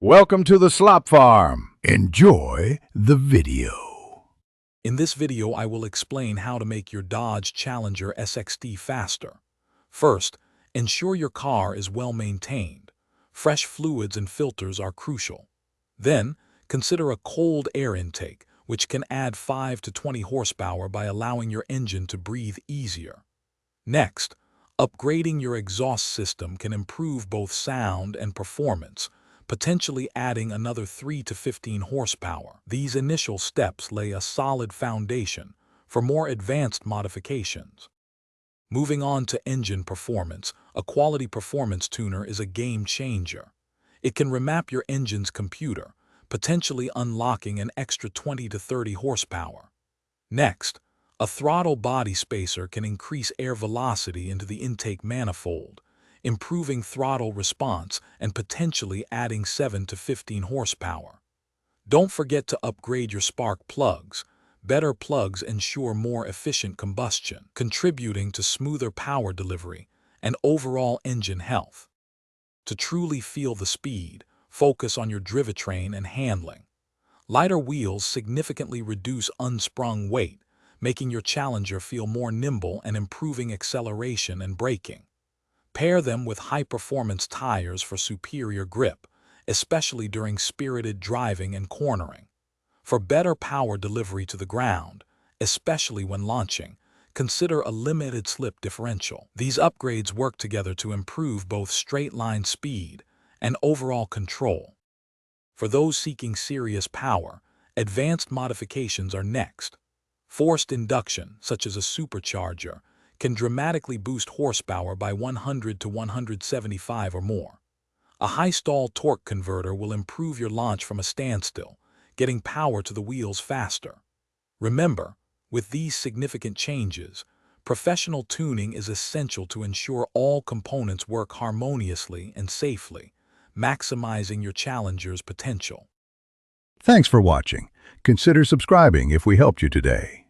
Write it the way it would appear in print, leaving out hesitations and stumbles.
Welcome to the Slop Farm. Enjoy the video. In this video, I will explain how to make your Dodge Challenger SXT faster. First, ensure your car is well maintained. Fresh fluids and filters are crucial. Then, consider a cold air intake, which can add 5 to 20 horsepower by allowing your engine to breathe easier. Next, upgrading your exhaust system can improve both sound and performance, potentially adding another 3 to 15 horsepower. These initial steps lay a solid foundation for more advanced modifications. Moving on to engine performance, a quality performance tuner is a game changer. It can remap your engine's computer, potentially unlocking an extra 20 to 30 horsepower. Next, a throttle body spacer can increase air velocity into the intake manifold, improving throttle response and potentially adding 7 to 15 horsepower. Don't forget to upgrade your spark plugs. Better plugs ensure more efficient combustion, contributing to smoother power delivery and overall engine health. To truly feel the speed, focus on your drivetrain and handling. Lighter wheels significantly reduce unsprung weight, making your Challenger feel more nimble and improving acceleration and braking. Pair them with high-performance tires for superior grip, especially during spirited driving and cornering. For better power delivery to the ground, especially when launching, consider a limited slip differential. These upgrades work together to improve both straight-line speed and overall control. For those seeking serious power, advanced modifications are next. Forced induction, such as a supercharger, can dramatically boost horsepower by 100 to 175 or more. A high-stall torque converter will improve your launch from a standstill, getting power to the wheels faster. Remember, with these significant changes, professional tuning is essential to ensure all components work harmoniously and safely, maximizing your Challenger's potential. Thanks for watching. Consider subscribing if we helped you today.